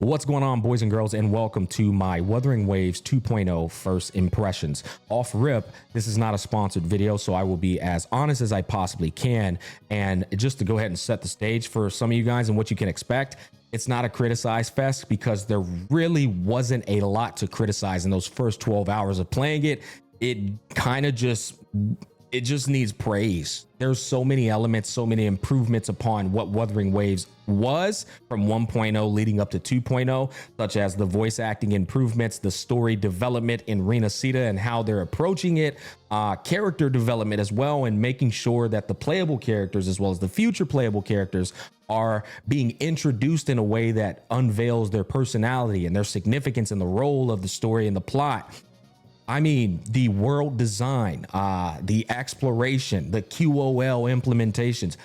What's going on, boys and girls, and welcome to my Wuthering Waves 2.0 first impressions. Off rip, this is not a sponsored video, so I will be as honest as I possibly can. And just to go ahead and set the stage for some of you guys and what you can expect, it's not a criticize fest because there really wasn't a lot to criticize in those first 12 hours of playing it. It just needs praise. There's so many elements, so many improvements upon what Wuthering Waves was from 1.0 leading up to 2.0, such as the voice acting improvements, the story development in Rena Sita and how they're approaching it, character development as well, and making sure that the playable characters as well as the future playable characters are being introduced in a way that unveils their personality and their significance in the role of the story and the plot. I mean, the world design, the exploration, the QOL implementations.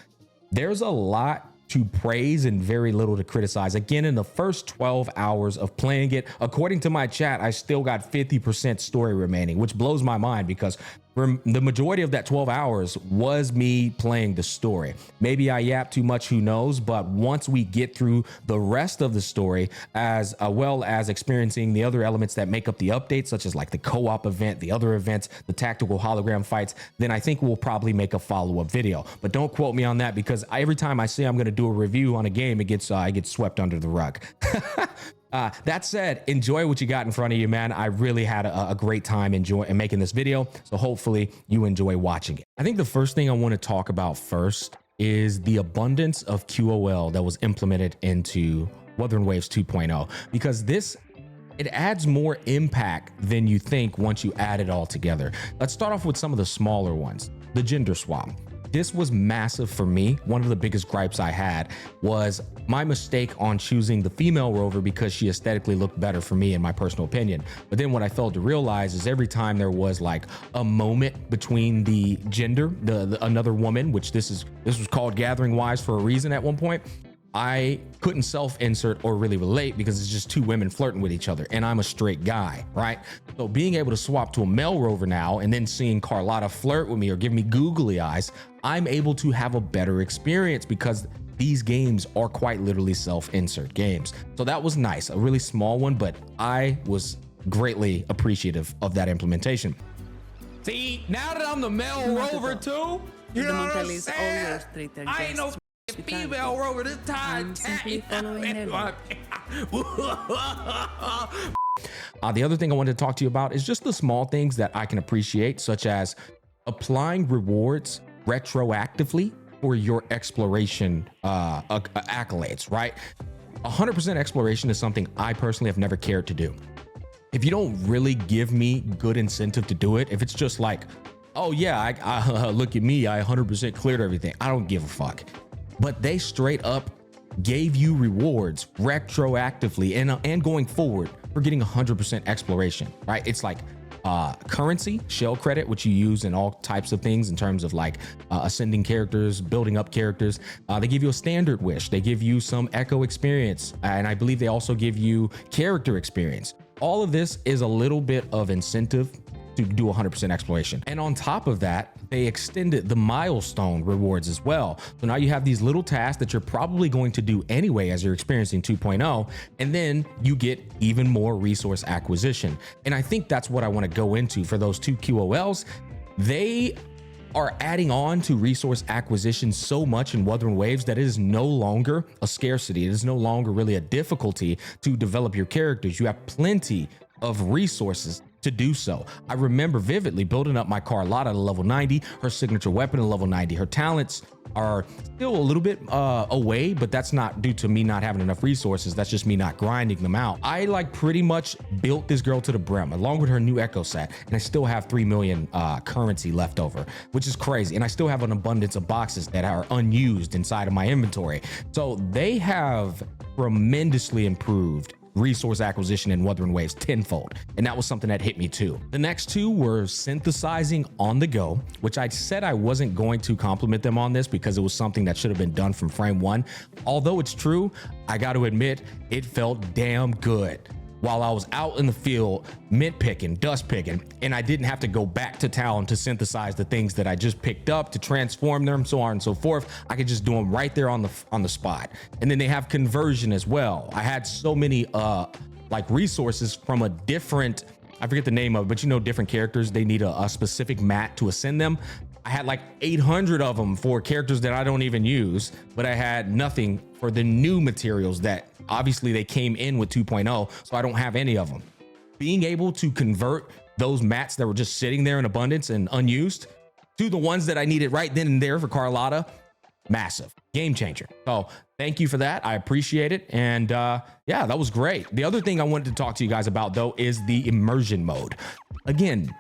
There's a lot to praise and very little to criticize. Again, in the first 12 hours of playing it, according to my chat, I still got 50% story remaining, which blows my mind because the majority of that 12 hours was me playing the story. Maybe I yap too much, who knows? But once we get through the rest of the story, as well as experiencing the other elements that make up the update, such as like the co-op event, the other events, the tactical hologram fights, then I think we'll probably make a follow-up video. But don't quote me on that because every time I say I'm going to do a review on a game, it gets swept under the rug. That said, enjoy what you got in front of you, man. I really had a great time making this video, so hopefully you enjoy watching it. I think the first thing I want to talk about first is the abundance of QOL that was implemented into Wuthering Waves 2.0, because it adds more impact than you think once you add it all together. Let's start off with some of the smaller ones. The gender swap. This was massive for me. One of the biggest gripes I had was my mistake on choosing the female rover because she aesthetically looked better for me in my personal opinion. But then what I failed to realize is every time there was like a moment between the gender, another woman, which this was called Gathering Wise for a reason at one point, I couldn't self-insert or really relate because it's just two women flirting with each other and I'm a straight guy, right? So being able to swap to a male rover now and then seeing Carlotta flirt with me or give me googly eyes, I'm able to have a better experience because these games are quite literally self-insert games. So that was nice, a really small one, but I was greatly appreciative of that implementation. See, now that I'm the male rover too, you know what I'm saying? I ain't no female rover this time. The other thing I wanted to talk to you about is just the small things that I can appreciate, such as applying rewards retroactively for your exploration accolades, right? 100% exploration is something I personally have never cared to do. If you don't really give me good incentive to do it, if it's just like, oh yeah, I look at me, I 100% cleared everything, I don't give a fuck. But they straight up gave you rewards retroactively and going forward for getting 100% exploration, right? It's like currency, shell credit, which you use in all types of things in terms of like ascending characters, building up characters. They give you a standard wish. They give you some echo experience. And I believe they also give you character experience. All of this is a little bit of incentive to do 100% exploration. And on top of that, they extended the milestone rewards as well. So now you have these little tasks that you're probably going to do anyway as you're experiencing 2.0, and then you get even more resource acquisition. And I think that's what I want to go into for those two QOLs. They are adding on to resource acquisition so much in Wuthering Waves that it is no longer a scarcity. It is no longer really a difficulty to develop your characters. You have plenty of resources to do so. I remember vividly building up my Carlotta to level 90, her signature weapon to level 90. Her talents are still a little bit away, but that's not due to me not having enough resources. That's just me not grinding them out. I like pretty much built this girl to the brim along with her new echo set, and I still have 3 million currency left over, which is crazy. And I still have an abundance of boxes that are unused inside of my inventory. So they have tremendously improved resource acquisition in Wuthering Waves tenfold, and that was something that hit me too. The next two were synthesizing on the go, which I said I wasn't going to compliment them on this because it was something that should have been done from frame one. Although it's true, I got to admit it felt damn good. while I was out in the field, mint picking, dust picking, and I didn't have to go back to town to synthesize the things that I just picked up to transform them, so on and so forth. I could just do them right there on the spot. And then they have conversion as well. I had so many like resources from a different, I forget the name of it, but you know, different characters, they need a specific mat to ascend them. I had like 800 of them for characters that I don't even use, but I had nothing for the new materials that obviously they came in with 2.0, so I don't have any of them. Being able to convert those mats that were just sitting there in abundance and unused to the ones that I needed right then and there for Carlotta, massive game changer. So thank you for that. I appreciate it. And yeah, that was great. The other thing I wanted to talk to you guys about though is the immersion mode. Again,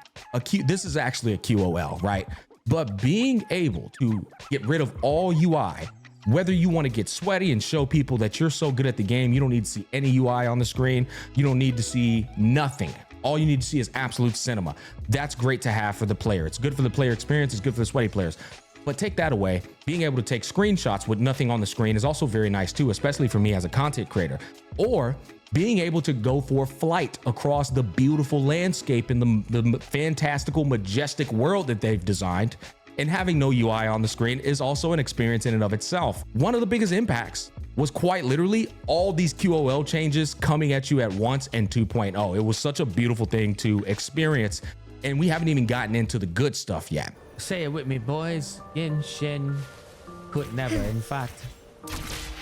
this is actually a QOL, right? But being able to get rid of all UI, whether you want to get sweaty and show people that you're so good at the game, you don't need to see any UI on the screen. You don't need to see nothing. All you need to see is absolute cinema. That's great to have for the player. It's good for the player experience. It's good for the sweaty players. But take that away. Being able to take screenshots with nothing on the screen is also very nice too, especially for me as a content creator. Or being able to go for flight across the beautiful landscape in the fantastical, majestic world that they've designed, and having no UI on the screen is also an experience in and of itself. One of the biggest impacts was quite literally all these QOL changes coming at you at once in 2.0. It was such a beautiful thing to experience, and we haven't even gotten into the good stuff yet. Say it with me, boys. Yin Shin could never. In fact,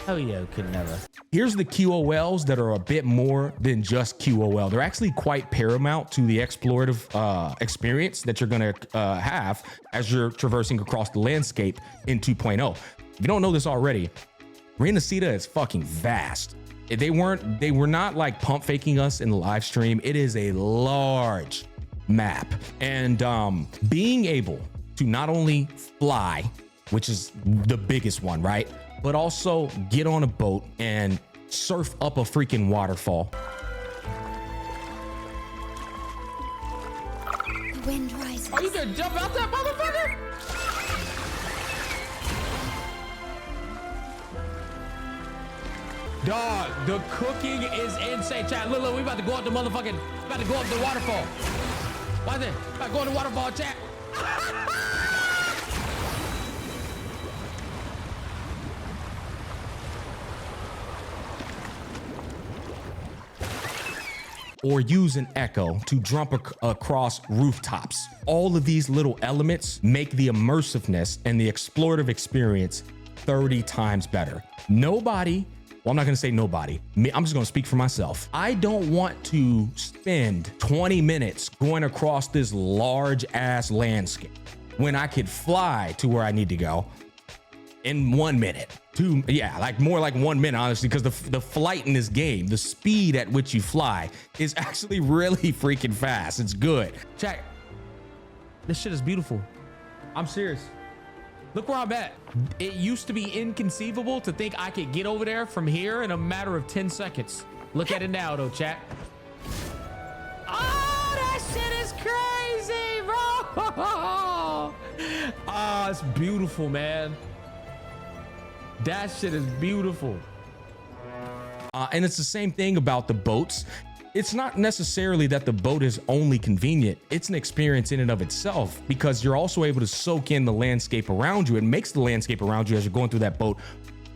Hoyo could never. Here's the QOLs that are a bit more than just QOL. They're actually quite paramount to the explorative experience that you're gonna have as you're traversing across the landscape in 2.0. If you don't know this already, Renacida is fucking vast. They were not like pump faking us in the live stream. It is a large map, and being able to not only fly, which is the biggest one, right? But also get on a boat and surf up a freaking waterfall. The wind rises. Are you gonna jump out that motherfucker? Dog, the cooking is insane. Chat, look, we about to go up the motherfucking, about to go up the waterfall. Why is it? About to go up the waterfall, chat. Or use an echo to jump across rooftops. All of these little elements make the immersiveness and the explorative experience 30 times better. Nobody, well, I'm not gonna say nobody, I'm just gonna speak for myself. I don't want to spend 20 minutes going across this large ass landscape when I could fly to where I need to go in 1 minute. Yeah, like more like 1 minute, honestly, because the flight in this game, the speed at which you fly is actually really freaking fast. It's good. Check. This shit is beautiful. I'm serious. Look where I'm at. It used to be inconceivable to think I could get over there from here in a matter of 10 seconds. Look at it now, though, chat. Oh, that shit is crazy, bro. Oh, it's beautiful, man. That shit is beautiful. And it's the same thing about the boats. It's not necessarily that the boat is only convenient. It's an experience in and of itself, because you're also able to soak in the landscape around you. It makes the landscape around you as you're going through that boat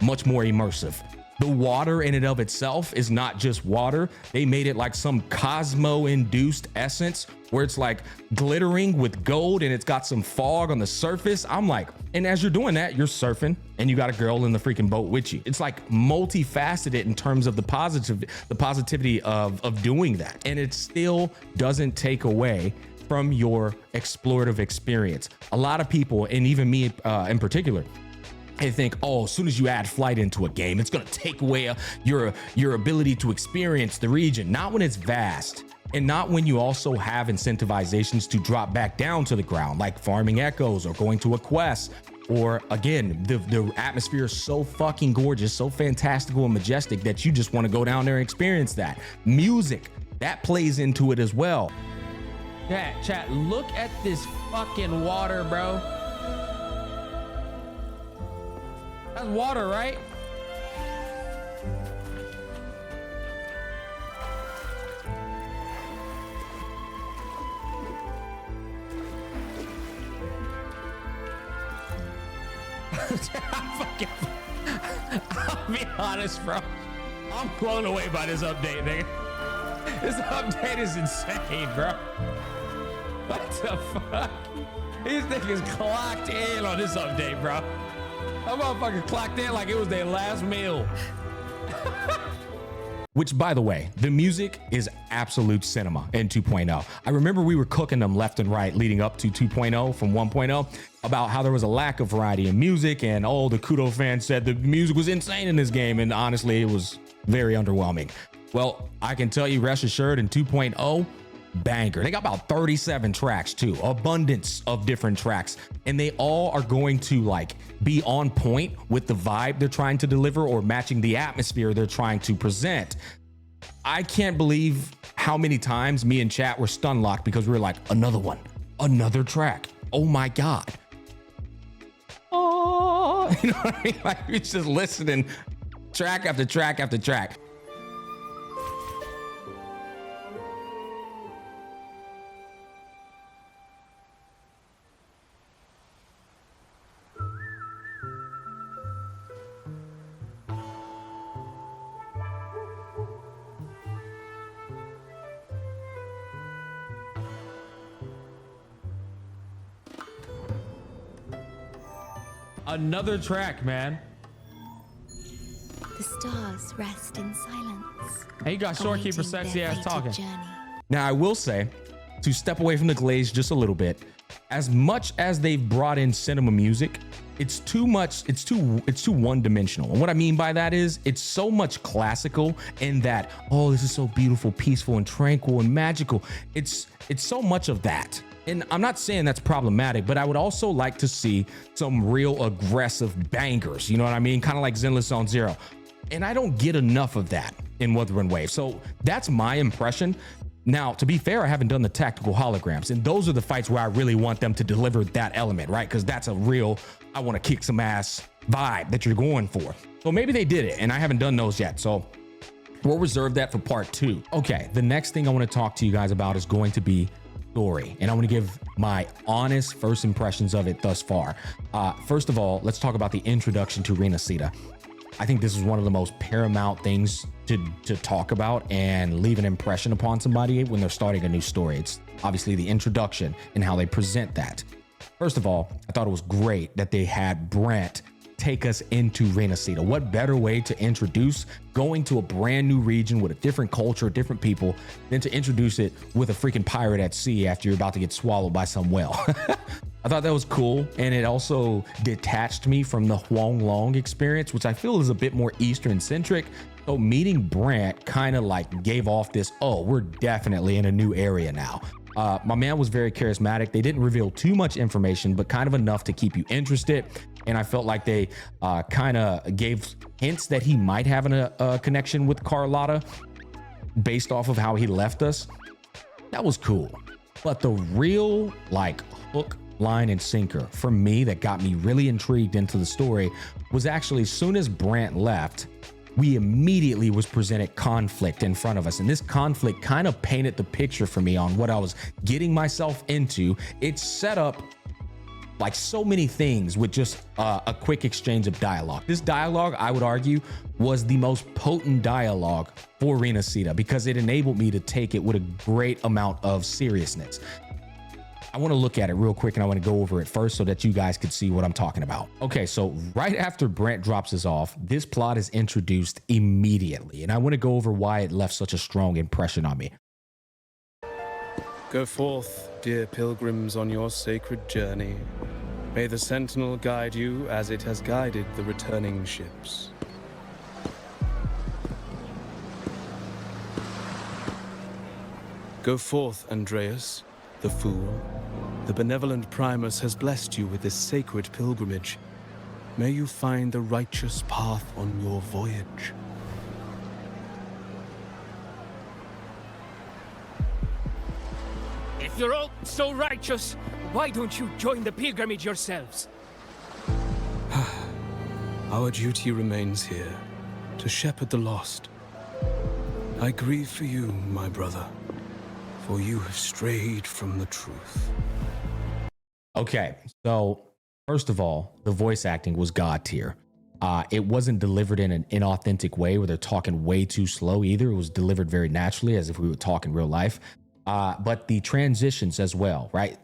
much more immersive. The water in and of itself is not just water. They made it like some Cosmo-induced essence where it's like glittering with gold and it's got some fog on the surface. I'm like, and as you're doing that, you're surfing and you got a girl in the freaking boat with you. It's like multifaceted in terms of the positivity of doing that. And it still doesn't take away from your explorative experience. A lot of people, and even me in particular, I think, oh, as soon as you add flight into a game, it's gonna take away your ability to experience the region. Not when it's vast, and not when you also have incentivizations to drop back down to the ground, like farming echoes or going to a quest. Or again, the atmosphere is so fucking gorgeous, so fantastical and majestic that you just want to go down there and experience that. Music, that plays into it as well. Chat, look at this fucking water, bro. That's water, right? I'll be honest, bro. I'm blown away by this update, nigga. This update is insane, bro. What the fuck? These niggas clocked in on this update, bro. That motherfucker clocked in like it was their last meal. Which, by the way, the music is absolute cinema in 2.0. I remember we were cooking them left and right leading up to 2.0 from 1.0 about how there was a lack of variety in music, and all the Kudo fans said the music was insane in this game, and honestly, it was very underwhelming. Well, I can tell you, rest assured, in 2.0, banger. They got about 37 tracks too, abundance of different tracks, and they all are going to like be on point with the vibe they're trying to deliver or matching the atmosphere they're trying to present. I can't believe how many times me and chat were stun locked because we were like, another one, another track. Oh my God. Oh, you know what I mean? Like, you're just listening track after track after track. Another track, man. The stars rest in silence. Hey, you got Shorekeeper sexy ass talking. Now, I will say, to step away from the glaze just a little bit, as much as they've brought in cinema music, it's too much, it's too one-dimensional. And what I mean by that is it's so much classical in that, oh, this is so beautiful, peaceful, and tranquil and magical. It's so much of that. And I'm not saying that's problematic, but I would also like to see some real aggressive bangers. You know what I mean? Kind of like Zenless Zone Zero. And I don't get enough of that in Wuthering Waves. So that's my impression. Now, to be fair, I haven't done the tactical holograms, and those are the fights where I really want them to deliver that element, right? Because that's a real, I want to kick some ass vibe that you're going for. So maybe they did it, and I haven't done those yet. So we'll reserve that for part 2. Okay, the next thing I want to talk to you guys about is going to be story, and I want to give my honest first impressions of it thus far. First of all, let's talk about the introduction to Renacita. I think this is one of the most paramount things to talk about and leave an impression upon somebody when they're starting a new story. It's obviously the introduction and how they present that. First of all, I thought it was great that they had Brent take us into Renacita. What better way to introduce going to a brand new region with a different culture, different people, than to introduce it with a freaking pirate at sea after you're about to get swallowed by some whale. I thought that was cool, and it also detached me from the Huang Long experience, which I feel is a bit more Eastern centric. So meeting Brant kind of like gave off this, oh, we're definitely in a new area now. My man was very charismatic. They didn't reveal too much information, but kind of enough to keep you interested. And I felt like they kind of gave hints that he might have a connection with Carlotta based off of how he left us. That was cool. But the real like hook, line, and sinker for me that got me really intrigued into the story was actually as soon as Brant left, we immediately was presented conflict in front of us. And this conflict kind of painted the picture for me on what I was getting myself into. It set up like so many things with just a quick exchange of dialogue. This dialogue, I would argue, was the most potent dialogue for Renacita because it enabled me to take it with a great amount of seriousness. I want to look at it real quick and I want to go over it first so that you guys could see what I'm talking about. Okay, so right after Brent drops us off, this plot is introduced immediately, and I want to go over why it left such a strong impression on me. Go forth, dear pilgrims, on your sacred journey. May the Sentinel guide you as it has guided the returning ships. Go forth, Andreas, the fool. The benevolent Primus has blessed you with this sacred pilgrimage. May you find the righteous path on your voyage. If you're all so righteous, why don't you join the pilgrimage yourselves? Our duty remains here, to shepherd the lost. I grieve for you, my brother, for you have strayed from the truth. Okay, so First of all, the voice acting was God tier. It wasn't delivered in an inauthentic way where they're talking way too slow either. It was delivered very naturally as if we would talk in real life. But the transitions as well, right?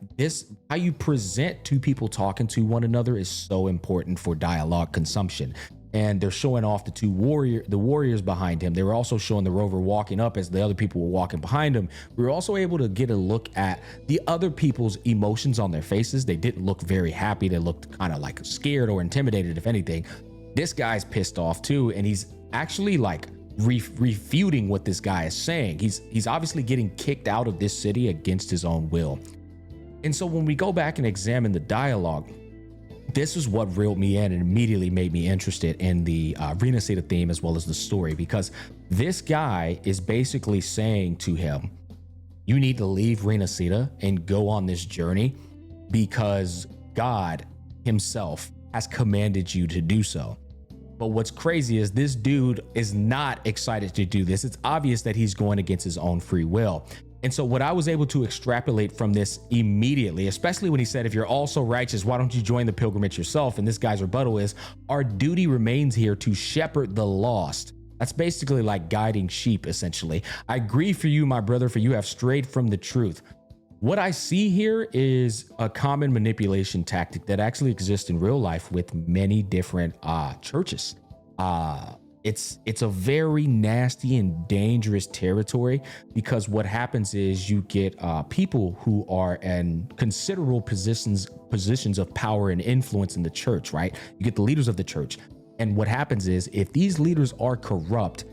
How you present two people talking to one another is so important for dialogue consumption. And they're showing off the warriors behind him. They were also showing the rover walking up as the other people were walking behind him. We were also able to get a look at the other people's emotions on their faces. They didn't look very happy. They looked kind of like scared or intimidated, if anything. This guy's pissed off too, and he's actually like refuting what this guy is saying. He's obviously getting kicked out of this city against his own will. And so when we go back and examine the dialogue, this is what reeled me in and immediately made me interested in the Renacida theme as well as the story, because this guy is basically saying to him, you need to leave Renacida and go on this journey because God himself has commanded you to do so. But what's crazy is this dude is not excited to do this. It's obvious that he's going against his own free will. And so what I was able to extrapolate from this immediately, especially when he said, if you're also righteous, why don't you join the pilgrimage yourself? And this guy's rebuttal is, our duty remains here to shepherd the lost. That's basically like guiding sheep, essentially. I grieve for you, my brother, for you have strayed from the truth. What I see here is a common manipulation tactic that actually exists in real life with many different churches. It's a very nasty and dangerous territory, because what happens is you get people who are in considerable positions of power and influence in the church, right? You get the leaders of the church. And what happens is, if these leaders are corrupt,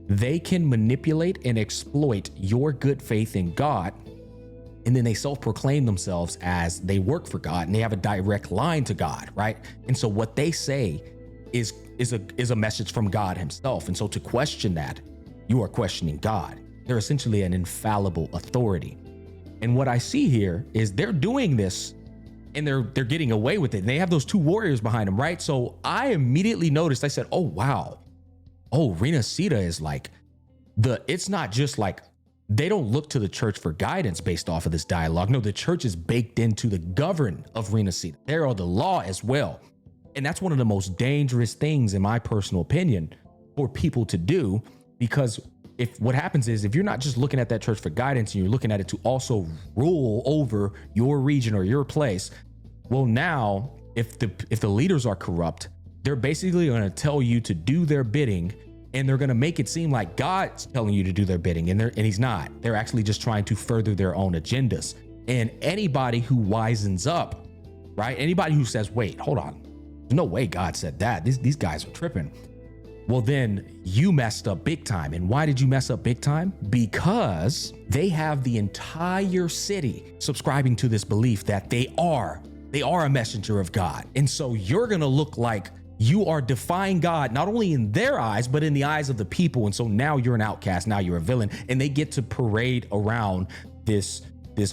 they can manipulate and exploit your good faith in God. And then they self-proclaim themselves as they work for God and they have a direct line to God, right? And so what they say is a message from God himself. And so to question that, you are questioning God. They're essentially an infallible authority. And what I see here is they're doing this and they're getting away with it. And they have those two warriors behind them, right? So I immediately noticed, I said, oh, wow. Oh, Renacida is like it's not just like, they don't look to the church for guidance based off of this dialogue. No, the church is baked into the govern of Renacida. They are the law as well. And that's one of the most dangerous things, in my personal opinion, for people to do, because if what happens is, if you're not just looking at that church for guidance and you're looking at it to also rule over your region or your place, well, now if the leaders are corrupt, they're basically going to tell you to do their bidding, and they're going to make it seem like God's telling you to do their bidding, and he's not. They're actually just trying to further their own agendas. And anybody who wisens up, right? Anybody who says, wait, hold on, there's no way God said that. These guys are tripping. Well, then you messed up big time. And why did you mess up big time? Because they have the entire city subscribing to this belief that they are a messenger of God. And so you're going to look like you are defying God, not only in their eyes, but in the eyes of the people. And so now you're an outcast. Now you're a villain. And they get to parade around this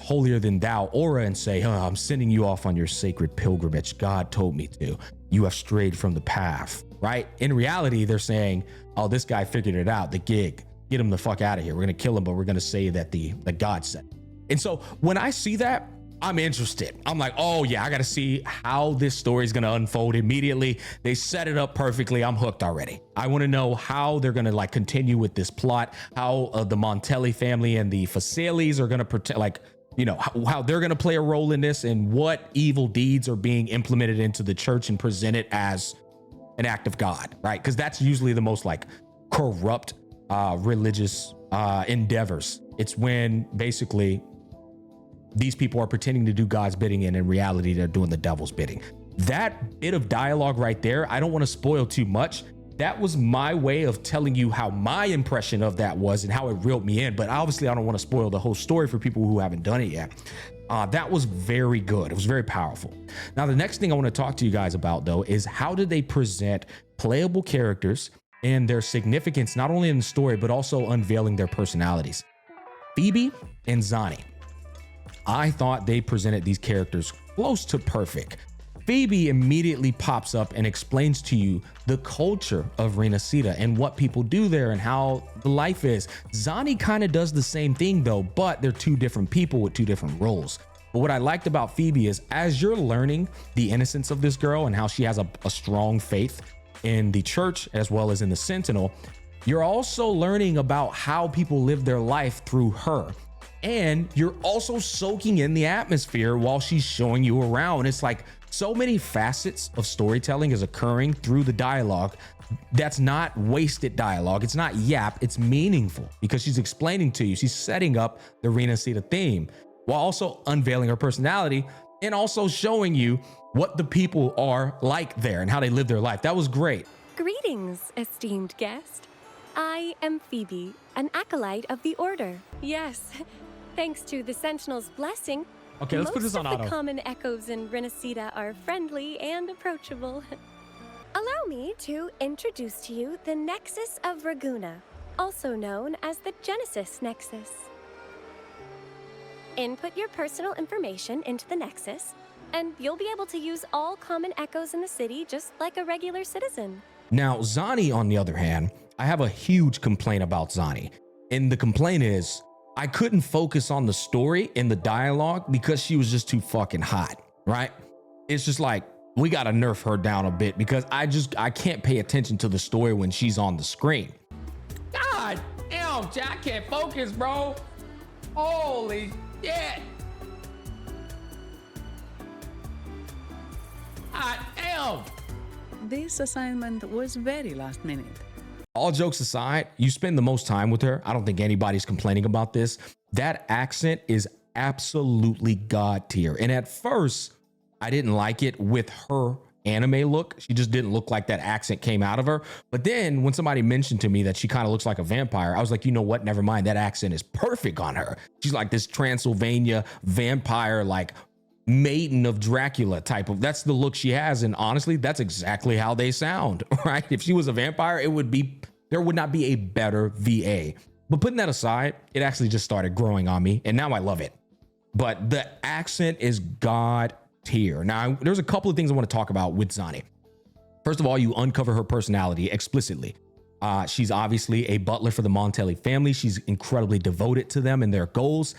holier than thou aura and say, I'm sending you off on your sacred pilgrimage. God told me to. You have strayed from the path, right? In reality, they're saying, oh, this guy figured it out, the gig. Get him the fuck out of here. We're going to kill him, but we're going to say that the God said. And so when I see that, I'm interested. I'm like, oh yeah, I got to see how this story is going to unfold immediately. They set it up perfectly. I'm hooked already. I want to know how they're going to like continue with this plot, how the Montelli family and the Facelis are going to protect, like, you know, how they're going to play a role in this, and what evil deeds are being implemented into the church and presented as an act of God, right? Because that's usually the most like corrupt religious endeavors. It's when basically these people are pretending to do God's bidding, and in reality, they're doing the devil's bidding. That bit of dialogue right there, I don't want to spoil too much. That was my way of telling you how my impression of that was and how it reeled me in. But obviously, I don't want to spoil the whole story for people who haven't done it yet. That was very good. It was very powerful. Now, the next thing I want to talk to you guys about, though, is how did they present playable characters and their significance, not only in the story, but also unveiling their personalities. Phoebe and Zani. I thought they presented these characters close to perfect. Phoebe immediately pops up and explains to you the culture of Renacida and what people do there and how the life is. Zani kind of does the same thing though, but they're two different people with two different roles. But what I liked about Phoebe is as you're learning the innocence of this girl and how she has a strong faith in the church as well as in the Sentinel, you're also learning about how people live their life through her. And you're also soaking in the atmosphere while she's showing you around. It's like so many facets of storytelling is occurring through the dialogue. That's not wasted dialogue. It's not yap. It's meaningful because she's explaining to you. She's setting up the Renacida theme while also unveiling her personality and also showing you what the people are like there and how they live their life. That was great. Greetings, esteemed guest. I am Phoebe, an acolyte of the Order. Yes, thanks to the Sentinel's blessing, Okay, let's put this on most of auto. the common echoes in Renacida are friendly and approachable. Allow me to introduce to you the Nexus of Raguna, also known as the Genesis Nexus. Input your personal information into the Nexus, and you'll be able to use all common echoes in the city just like a regular citizen. Now, Zani, on the other hand, I have a huge complaint about Zani. And the complaint is I couldn't focus on the story and the dialogue because she was just too fucking hot, right? It's just like, we got to nerf her down a bit because I can't pay attention to the story when she's on the screen. God damn, Jack, I can't focus, bro. Holy shit. God damn. This assignment was very last minute. All jokes aside, you spend the most time with her. I don't think anybody's complaining about this. That accent is absolutely god tier. And at first, I didn't like it with her anime look. She just didn't look like that accent came out of her. But then when somebody mentioned to me that she kind of looks like a vampire, I was like, you know what? Never mind. That accent is perfect on her. She's like this Transylvania vampire, like maiden of Dracula type of, that's the look she has. And honestly, that's exactly how they sound, right? If she was a vampire, there would not be a better VA. But putting that aside, it actually just started growing on me and now I love it. But the accent is god tier. Now, there's a couple of things I want to talk about with Zani. First of all, you uncover her personality explicitly. She's obviously a butler for the Montelli family. She's incredibly devoted to them and their goals.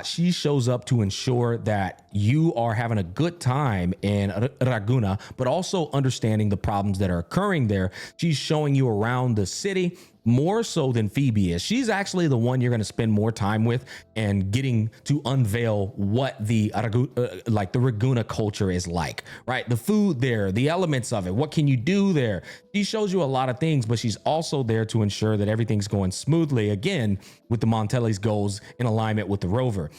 She shows up to ensure that you are having a good time in Raguna, but also understanding the problems that are occurring there. She's showing you around the city more so than Phoebe is. She's actually the one you're going to spend more time with and getting to unveil what the Raguna culture is like, right? The food there, the elements of it, what can you do there? She shows you a lot of things, but she's also there to ensure that everything's going smoothly, again, with the Montelli's goals in alignment with the rover.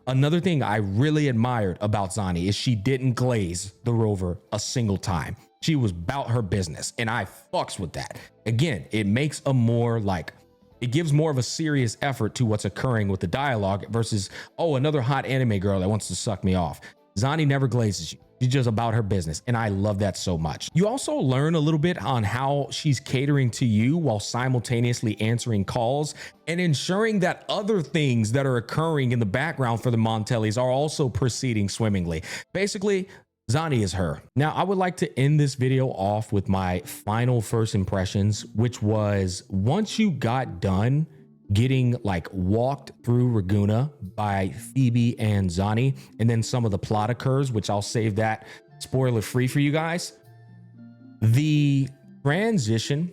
Another thing I really admired about Zani is she didn't glaze the rover a single time. She was about her business, and I fucks with that. Again, it makes it gives more of a serious effort to what's occurring with the dialogue versus, oh, another hot anime girl that wants to suck me off. Zani never glazes you. She's just about her business, and I love that so much. You also learn a little bit on how she's catering to you while simultaneously answering calls and ensuring that other things that are occurring in the background for the Montellis are also proceeding swimmingly. Basically, Zani is her. Now, I would like to end this video off with my final first impressions, which was once you got done getting walked through Raguna by Phoebe and Zani, and then some of the plot occurs, which I'll save that spoiler free for you guys. The transition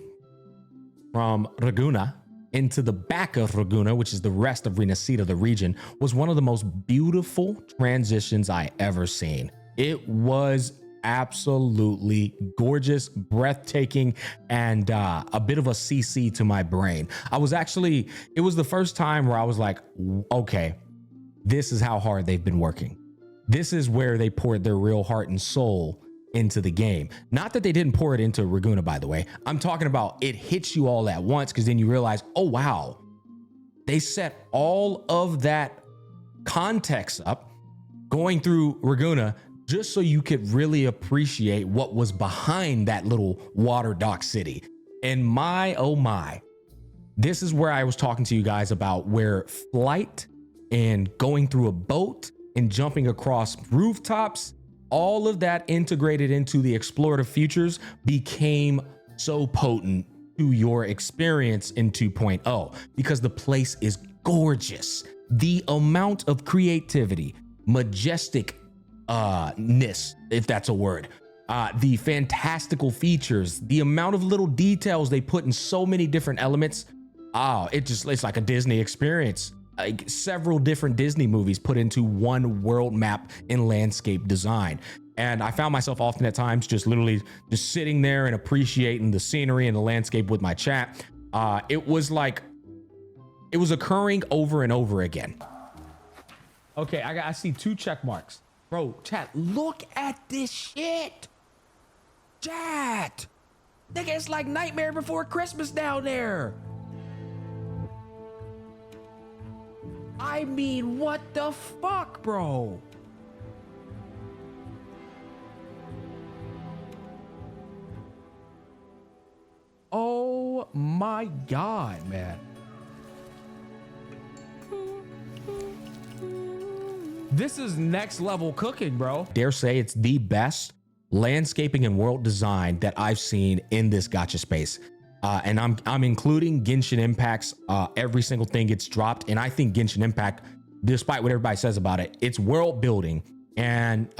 from Raguna into the back of Raguna, which is the rest of Renacida, the region, was one of the most beautiful transitions I ever seen. It was absolutely gorgeous, breathtaking, and a bit of a CC to my brain. It was the first time where I was like, okay, this is how hard they've been working. This is where they poured their real heart and soul into the game. Not that they didn't pour it into Raguna, by the way. I'm talking about it hits you all at once because then you realize, oh, wow, they set all of that context up going through Raguna just so you could really appreciate what was behind that little water dock city. And my, oh my, this is where I was talking to you guys about where flight and going through a boat and jumping across rooftops, all of that integrated into the explorative futures became so potent to your experience in 2.0 because the place is gorgeous. The amount of creativity, majestic ness, if that's a word. The fantastical features, the amount of little details they put in so many different elements. It's like a Disney experience. Like several different Disney movies put into one world map in landscape design. And I found myself often at times just literally just sitting there and appreciating the scenery and the landscape with my chat. It was occurring over and over again. Okay, I see 2 check marks. Bro, chat, look at this shit. Chat. Nigga, it's like Nightmare Before Christmas down there. I mean, what the fuck, bro? Oh my God, man. This is next level cooking, bro. Dare say it's the best landscaping and world design that I've seen in this gacha space. And I'm including Genshin Impact's every single thing gets dropped. And I think Genshin Impact, despite what everybody says about it, it's world building and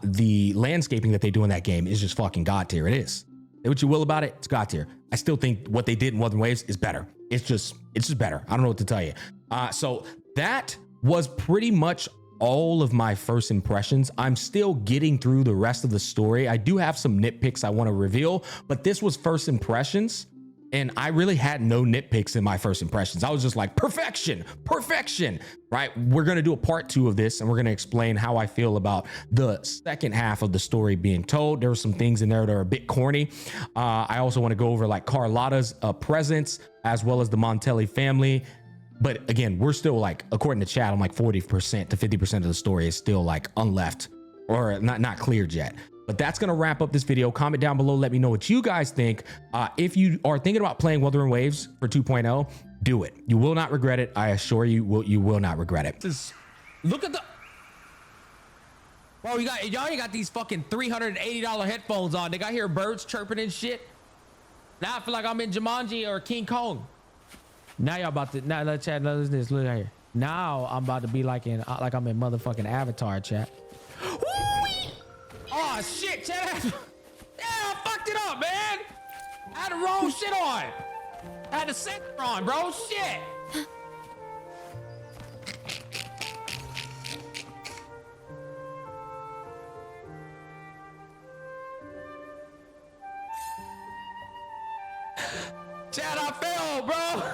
the landscaping that they do in that game is just fucking god tier. It is. Say what you will about it, it's god tier. I still think what they did in Wuthering Waves is better. It's just better. I don't know what to tell you. So that was pretty much all of my first impressions. I'm still getting through the rest of the story. I do have some nitpicks I want to reveal, but this was first impressions. And I really had no nitpicks in my first impressions. I was just like, perfection, right? We're going to do a part 2 of this and we're going to explain how I feel about the second half of the story being told. There were some things in there that are a bit corny. I also want to go over like Carlotta's presence as well as the Montelli family. But again, we're still like, according to chat, I'm like 40% to 50% of the story is still like unleft or not cleared yet. But that's going to wrap up this video. Comment down below. Let me know what you guys think. If you are thinking about playing Wuthering Waves for 2.0, do it. You will not regret it. I assure you, you will not regret it. Look at the... Bro, y'all got these fucking $380 headphones on. They got hear birds chirping and shit. Now I feel like I'm in Jumanji or King Kong. Now y'all about to... Now let's chat. Look at this. Look here. Now I'm about to be like I'm in motherfucking Avatar, chat. Oh shit, chat. Yeah, I fucked it up, man. I had the wrong shit on. I had the center on, bro. Shit. Chat, I fell, bro.